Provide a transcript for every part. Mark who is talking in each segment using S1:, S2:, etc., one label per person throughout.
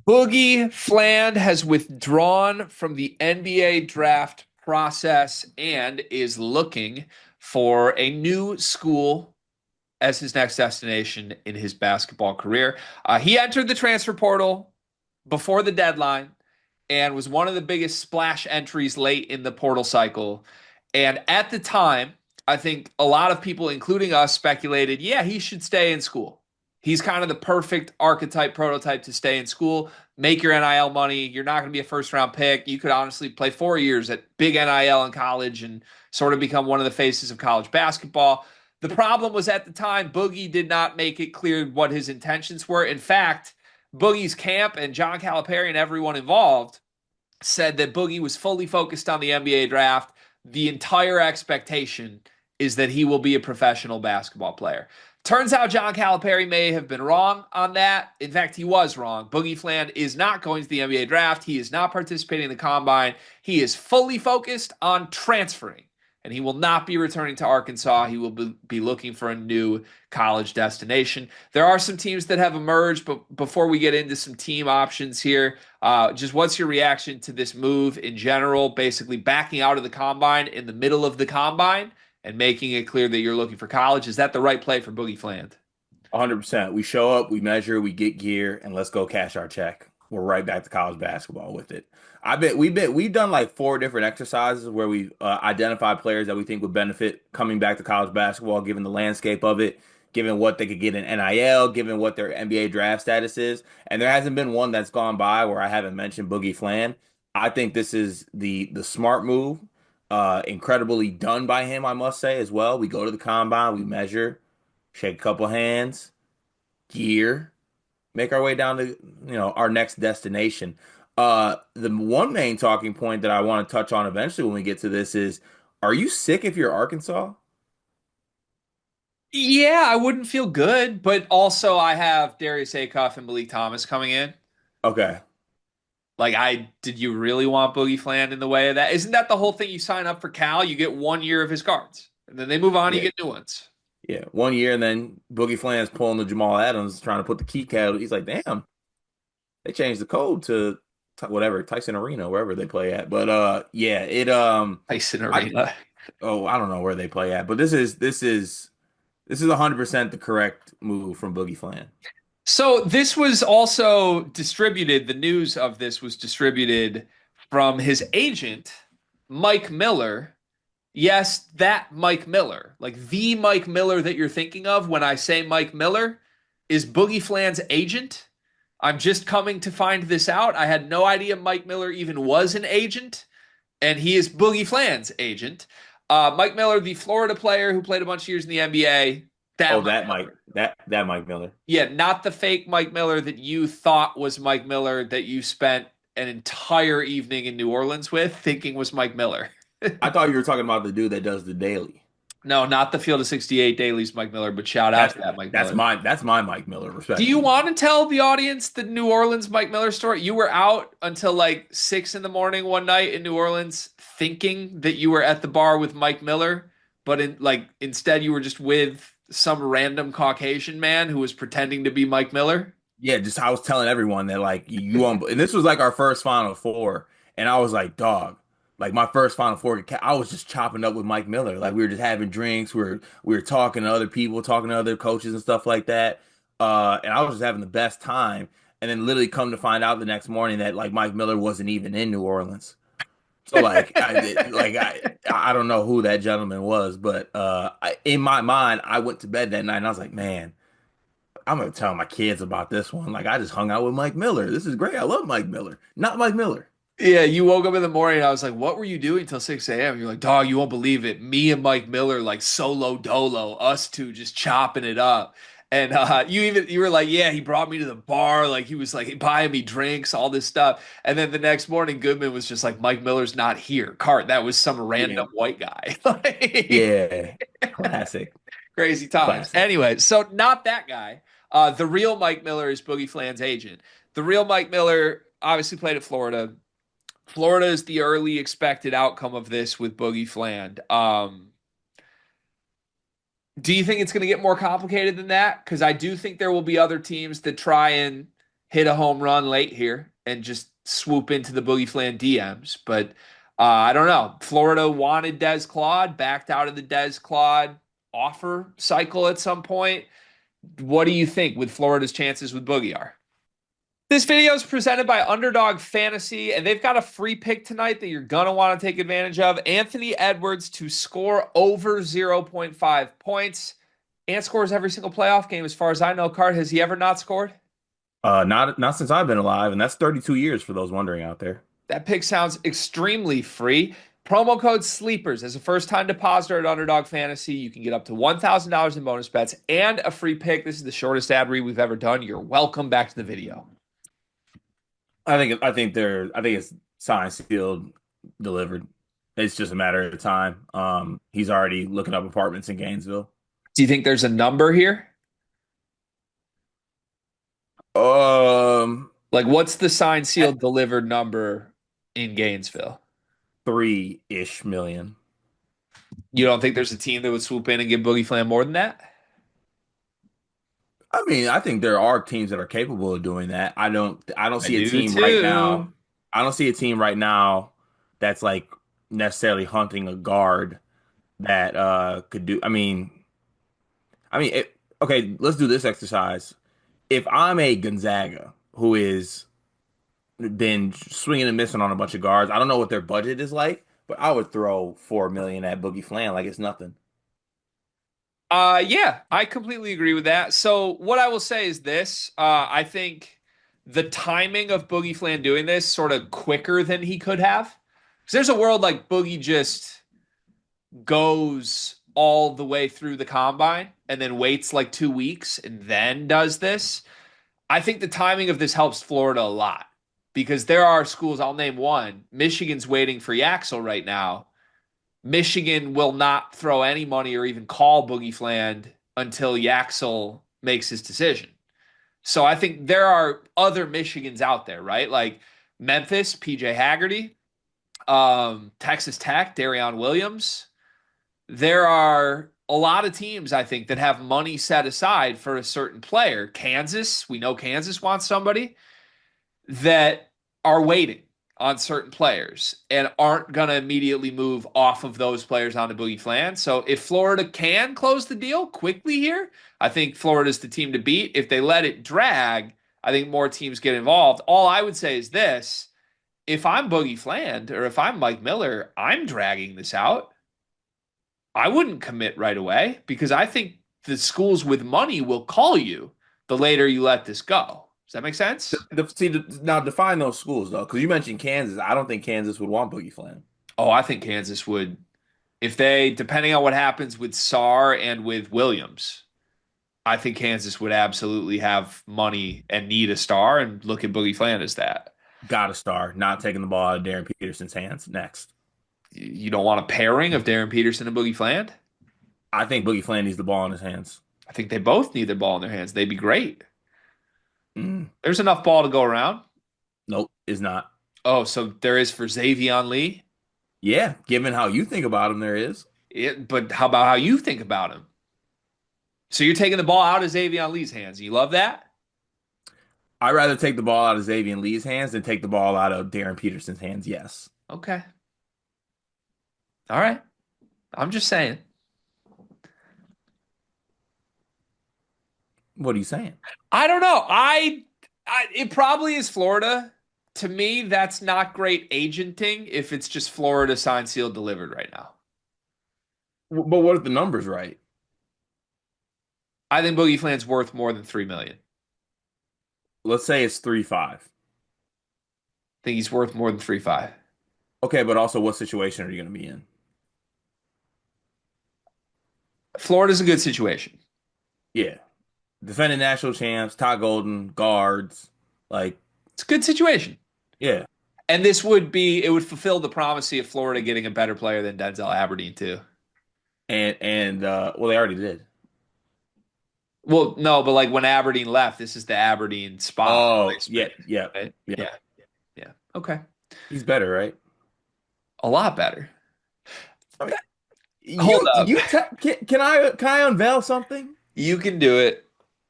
S1: Boogie Fland has withdrawn from the NBA draft process and is looking for a new school as his next destination in his basketball career. He entered the transfer portal before the deadline and was one of the biggest splash entries late in the portal cycle. And at the time, I think a lot of people, including us, speculated, yeah, he should stay in school. He's kind of the perfect archetype prototype to stay in school, make your NIL money. You're not going to be a first round pick. You could honestly play 4 years at big NIL in college and sort of become one of the faces of college basketball. The problem was at the time, Boogie did not make it clear what his intentions were. In fact, Boogie's camp and John Calipari and everyone involved said that Boogie was fully focused on the NBA draft. The entire expectation is that he will be a professional basketball player. Turns out John Calipari may have been wrong on that. In fact, he was wrong. Boogie Fland is not going to the NBA draft. He is not participating in the combine. He is fully focused on transferring, and he will not be returning to Arkansas. He will be looking for a new college destination. There are some teams that have emerged, but before we get into some team options here, just what's your reaction to this move in general, basically backing out of the combine in the middle of the combine and making it clear that you're looking for college? Is that the right play for Boogie Fland?
S2: 100%. We show up, we measure, we get gear, and let's go cash our check. We're right back to college basketball with it. We've done like four different exercises where we identified players that we think would benefit coming back to college basketball, given the landscape of it, given what they could get in NIL, given what their NBA draft status is, and there hasn't been one that's gone by where I haven't mentioned Boogie Fland. I think this is the smart move, incredibly done by him, I must say as well. We go to the combine, we measure, shake a couple hands, gear, make our way down to our next destination. The one main talking point that I want to touch on eventually when we get to this is, are you sick if you're Arkansas?
S1: Yeah, I wouldn't feel good, but also I have Darius Acuff and Malik Thomas coming in.
S2: Okay.
S1: Like, did you really want Boogie Fland in the way of that? Isn't that the whole thing? You sign up for Cal, you get 1 year of his cards, and then they move on, you
S2: Yeah.
S1: get new ones.
S2: Yeah. 1 year and then Boogie Fland's pulling the Jamal Adams trying to put the key card. He's like, damn, they changed the code to whatever, Tyson Arena, wherever they play at. But yeah,
S1: Tyson
S2: I
S1: Arena.
S2: I don't know where they play at, but this is 100% the correct move from Boogie Fland.
S1: So this was also distributed. The news of this was distributed from his agent, Mike Miller. Yes, that Mike Miller, like the Mike Miller that you're thinking of when I say Mike Miller, is Boogie Fland's agent. I'm just coming to find this out. I had no idea Mike Miller even was an agent, and he is Boogie Fland's agent. Mike Miller, the Florida player who played a bunch of years in the NBA, that
S2: Oh,
S1: Mike
S2: that Mike,
S1: Miller.
S2: that Mike Miller.
S1: Yeah, not the fake Mike Miller that you thought was Mike Miller that you spent an entire evening in New Orleans with thinking was Mike Miller.
S2: I thought you were talking about the dude that does the daily.
S1: No, not the Field of 68 Dailies Mike Miller, but shout out
S2: That's
S1: to that Mike
S2: that's
S1: Miller.
S2: my Mike Miller,
S1: Do you
S2: respectfully.
S1: want to tell the audience the New Orleans Mike Miller story? You were out until like 6 in the morning one night in New Orleans thinking that you were at the bar with Mike Miller, but instead you were just with some random Caucasian man who was pretending to be Mike Miller.
S2: Yeah, just I was telling everyone that like you won't, and this was like our first Final Four, and I was like, dog, like my first Final Four, I was just chopping up with Mike Miller, like we were just having drinks, we were talking to other people, talking to other coaches and stuff like that, and I was just having the best time, and then literally come to find out the next morning that like Mike Miller wasn't even in New Orleans. So I don't know who that gentleman was, but in my mind, I went to bed that night and I was like, man, I'm gonna tell my kids about this one. Like I just hung out with Mike Miller. This is great. I love Mike Miller. Not Mike Miller.
S1: Yeah, you woke up in the morning and I was like, what were you doing till 6 a.m.? You're like, dog, you won't believe it. Me and Mike Miller, like solo dolo, us two just chopping it up. And you were like, yeah, he brought me to the bar, like he was like buying me drinks, all this stuff. And then the next morning, Goodman was just like, Mike Miller's not here. Cart, that was some
S2: Yeah.
S1: random white guy. Like,
S2: Yeah. Classic.
S1: crazy times.
S2: Classic.
S1: Anyway, so not that guy. The real Mike Miller is Boogie Fland's agent. The real Mike Miller obviously played at Florida. Florida is the early expected outcome of this with Boogie Fland. Do you think it's going to get more complicated than that? Because I do think there will be other teams that try and hit a home run late here and just swoop into the Boogie Fland DMs. But I don't know. Florida wanted Des Claude, backed out of the Des Claude offer cycle at some point. What do you think with Florida's chances with Boogie are? This video is presented by Underdog Fantasy, and they've got a free pick tonight that you're going to want to take advantage of. Anthony Edwards to score over 0.5 points. Ant scores every single playoff game, as far as I know. Card, has he ever not scored?
S2: Not since I've been alive, and that's 32 years for those wondering out there.
S1: That pick sounds extremely free. Promo code SLEEPERS as a first-time depositor at Underdog Fantasy. You can get up to $1,000 in bonus bets and a free pick. This is the shortest ad read we've ever done. You're welcome. Back to the video.
S2: I think it's signed, sealed, delivered. It's just a matter of time. He's already looking up apartments in Gainesville.
S1: Do you think there's a number here?
S2: Um,
S1: Like, what's the signed, sealed, delivered number in Gainesville?
S2: 3-ish million.
S1: You don't think there's a team that would swoop in and give Boogie Flam more than that?
S2: I mean, I think there are teams that are capable of doing that. I don't
S1: I
S2: see a
S1: do
S2: team right
S1: too.
S2: now. I don't see a team right now that's like necessarily hunting a guard that could do. Okay, let's do this exercise. If I'm a Gonzaga who is been swinging and missing on a bunch of guards, I don't know what their budget is like, but I would throw 4 million at Boogie Flan like it's nothing.
S1: Yeah, I completely agree with that. So what I will say is this: I think the timing of Boogie Flan doing this sort of quicker than he could have. Because there's a world like Boogie just goes all the way through the combine and then waits like 2 weeks and then does this. I think the timing of this helps Florida a lot because there are schools, I'll name one. Michigan's waiting for Yaxel right now. Michigan will not throw any money or even call Boogie Fland until Yaxel makes his decision. So I think there are other Michigans out there, right? Like Memphis, PJ Haggerty, Texas Tech, Darion Williams. There are a lot of teams, I think, that have money set aside for a certain player. Kansas, we know Kansas wants somebody that are waiting on certain players and aren't going to immediately move off of those players onto Boogie Flan. So if Florida can close the deal quickly here, I think Florida's the team to beat. If they let it drag, I think more teams get involved. All I would say is this: if I'm Boogie Fland or if I'm Mike Miller, I'm dragging this out. I wouldn't commit right away because I think the schools with money will call you the later you let this go. Does that make sense?
S2: Now define those schools though, because you mentioned Kansas. I don't think Kansas would want Boogie Flan.
S1: Oh, I think Kansas would, if they, depending on what happens with Sarr and with Williams, I think Kansas would absolutely have money and need a star and look at Boogie Fland as that.
S2: Got a star, not taking the ball out of Darren Peterson's hands. Next,
S1: You don't want a pairing of Darren Peterson and Boogie Fland?
S2: I think Boogie Flan needs the ball in his hands.
S1: I think they both need their ball in their hands. They'd be great.
S2: Mm,
S1: There's enough ball to go around.
S2: nope, is not.
S1: Oh, so there is for Xavion Lee.
S2: Yeah, given how you think about him, there is.
S1: But how about how you think about him? So you're taking the ball out of Xavion Lee's hands. You love that?
S2: I'd rather take the ball out of Xavier Lee's hands than take the ball out of Darren Peterson's hands. Yes.
S1: Okay. All right. I'm just saying.
S2: What are you saying?
S1: I don't know. It probably is Florida. To me, that's not great agenting if it's just Florida signed, sealed, delivered right now.
S2: But what if the number's right?
S1: I think Boogie Fland's worth more than 3 million.
S2: Let's say it's 3-5.
S1: I think he's worth more than 3.5.
S2: Okay, but also what situation are you going to be in?
S1: Florida's a good situation.
S2: Yeah. Defending national champs, Todd Golden, guards, like,
S1: It's a good situation.
S2: yeah.
S1: And this would be, it would fulfill the promise of Florida getting a better player than Denzel Aberdeen, too.
S2: And well, they already did.
S1: Well, no, but like when Aberdeen left, this is the Aberdeen spot
S2: Oh, yeah,
S1: replacement,
S2: yeah,
S1: right?
S2: yeah.
S1: Yeah, yeah. Okay.
S2: He's better, right?
S1: A lot better.
S2: I mean,
S1: Hold up.
S2: can I unveil something?
S1: You can do it.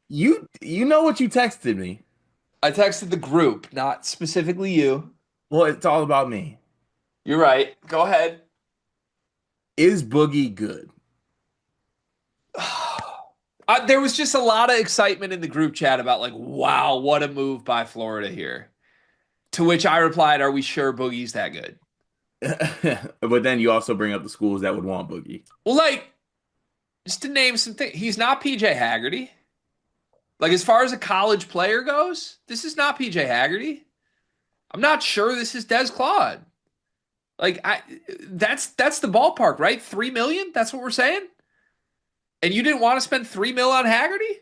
S2: You know what you texted me.
S1: I texted the group, not specifically you.
S2: Well, it's all about me.
S1: You're right. Go ahead.
S2: Is Boogie good?
S1: There was just a lot of excitement in the group chat about like, wow, what a move by Florida here. To which I replied, "Are we sure Boogie's that good?"
S2: But then you also bring up the schools that would want Boogie.
S1: Well, like, just to name some things, he's not PJ Haggerty. Like, as far as a college player goes, this is not PJ Haggerty. I'm not sure this is Des Claude. Like, that's the ballpark, right? 3 million. That's what we're saying. And you didn't want to spend 3 mil on Haggerty?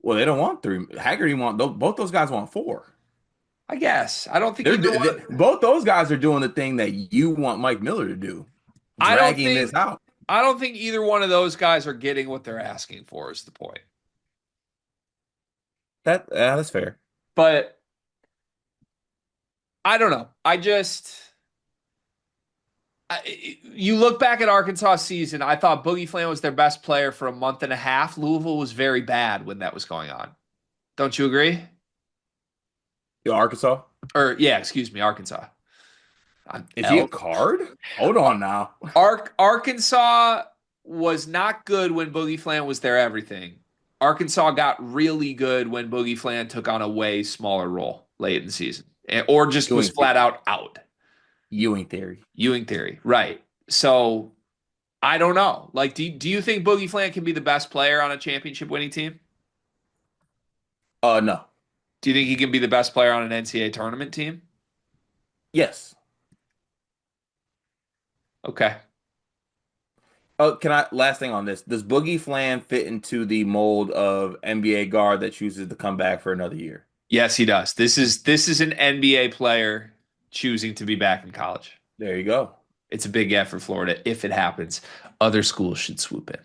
S2: Well, they don't want three. Haggerty want both those guys want four.
S1: I guess. I don't think either one.
S2: Both those guys are doing the thing that you want Mike Miller to do,
S1: I don't
S2: dragging this
S1: think.
S2: out.
S1: I don't think either one of those guys are getting what they're asking for. Is the point?
S2: That's fair.
S1: But I don't know. You look back at Arkansas season. I thought Boogie Fland was their best player for a month and a half. Louisville was very bad when that was going on. Don't you agree?
S2: Yo, Arkansas,
S1: Or yeah, excuse me, Arkansas. I'm
S2: is he a
S1: L.
S2: card? Hold on now.
S1: Arkansas was not good when Boogie Fland was their everything. Arkansas got really good when Boogie Fland took on a way smaller role late in the season, or just was
S2: Ewing,
S1: flat out out.
S2: Ewing theory.
S1: Ewing theory, right? So I don't know. Like, do you think Boogie Fland can be the best player on a championship winning team?
S2: No.
S1: Do you think he can be the best player on an NCAA tournament team?
S2: Yes.
S1: Okay.
S2: Oh, can I last thing on this? Does Boogie Fland fit into the mold of NBA guard that chooses to come back for another year?
S1: Yes, he does. This is an NBA player choosing to be back in college.
S2: There you go.
S1: It's a big get for Florida if it happens. Other schools should swoop in.